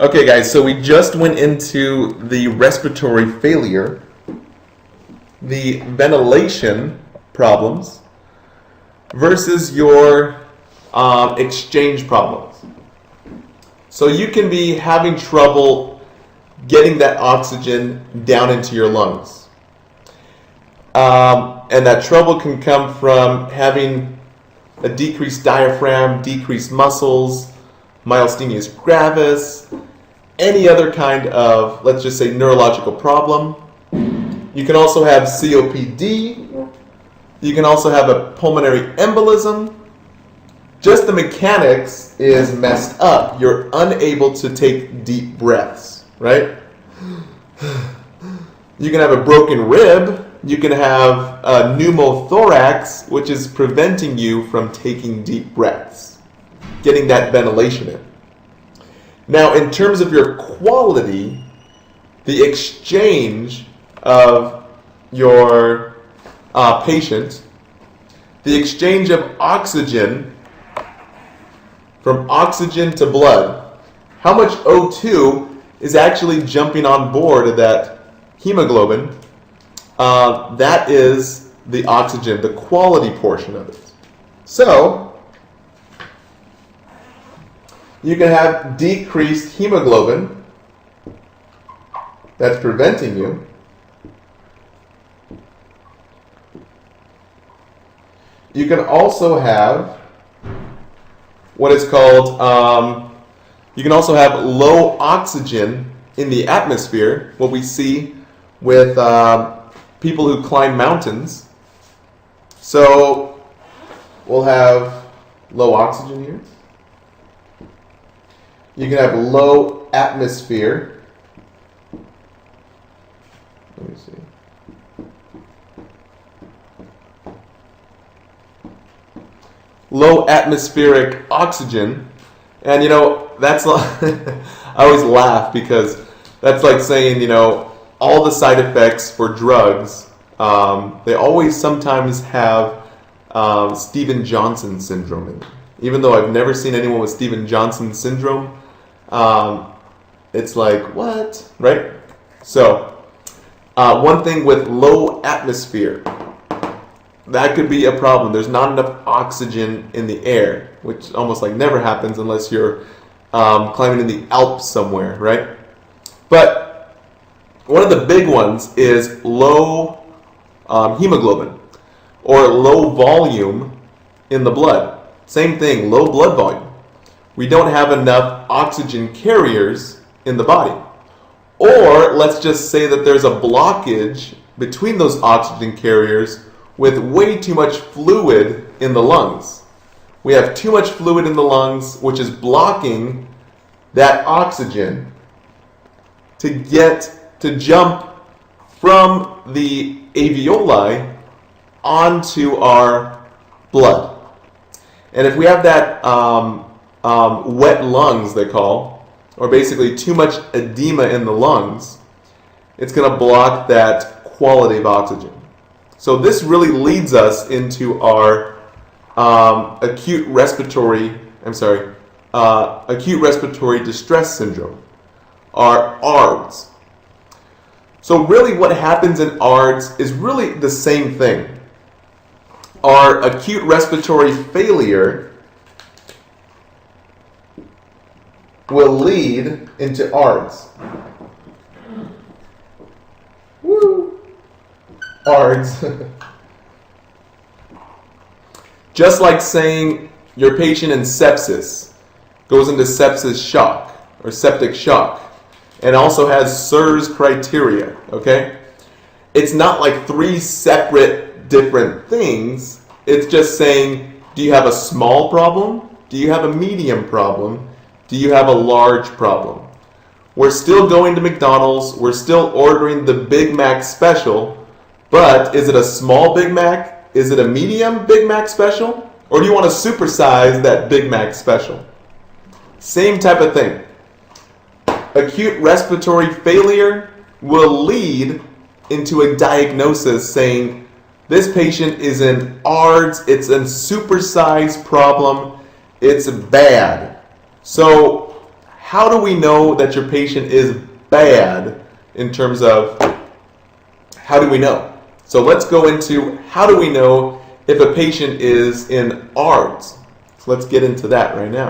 Okay, guys, so we just went into the respiratory failure, the ventilation problems, versus your exchange problems. So you can be having trouble getting that oxygen down into your lungs. And that trouble can come from having a decreased diaphragm, decreased muscles, myasthenia gravis, any other kind of, let's just say, neurological problem. You can also have COPD. You can also have a pulmonary embolism. Just the mechanics is messed up. You're unable to take deep breaths, right? You can have a broken rib. You can have a pneumothorax, which is preventing you from taking deep breaths, getting that ventilation in. Now, in terms of your quality, the exchange of your patient, the exchange of oxygen from oxygen to blood, how much O2 is actually jumping on board of that hemoglobin, that is the oxygen, the quality portion of it. So, you can have decreased hemoglobin that's preventing you. You can also have what is called, you can also have low oxygen in the atmosphere, what we see with people who climb mountains. So we'll have low oxygen here. You can have low atmosphere. Let me see. Low atmospheric oxygen. And, that's I always laugh because that's like saying, all the side effects for drugs, they always sometimes have Steven Johnson syndrome in them. Even though I've never seen anyone with Steven Johnson syndrome, it's like, what? Right? So, one thing with low atmosphere, that could be a problem. There's not enough oxygen in the air, which almost like never happens unless you're climbing in the Alps somewhere, right? But one of the big ones is low hemoglobin or low volume in the blood. Same thing, low blood volume. We don't have enough oxygen carriers in the body. Or let's just say that there's a blockage between those oxygen carriers with way too much fluid in the lungs. We have too much fluid in the lungs, which is blocking that oxygen to jump from the alveoli onto our blood. And if we have that wet lungs, they call, or basically too much edema in the lungs, it's going to block that quality of oxygen. So this really leads us into our acute respiratory distress syndrome, our ARDS. So really what happens in ARDS is really the same thing. Our acute respiratory failure will lead into ARDS. Woo! ARDS. Just like saying your patient in sepsis goes into sepsis shock or septic shock and also has SIRS criteria, okay? It's not like three separate different things. It's just saying, do you have a small problem? Do you have a medium problem? Do you have a large problem? We're still going to McDonald's. We're still ordering the Big Mac special. But is it a small Big Mac? Is it a medium Big Mac special? Or do you want to supersize that Big Mac special? Same type of thing. Acute respiratory failure will lead into a diagnosis saying, this patient is in ARDS, it's a supersized problem, it's bad. So how do we know that your patient is bad in terms of how do we know? So let's go into how do we know if a patient is in ARDS. So let's get into that right now.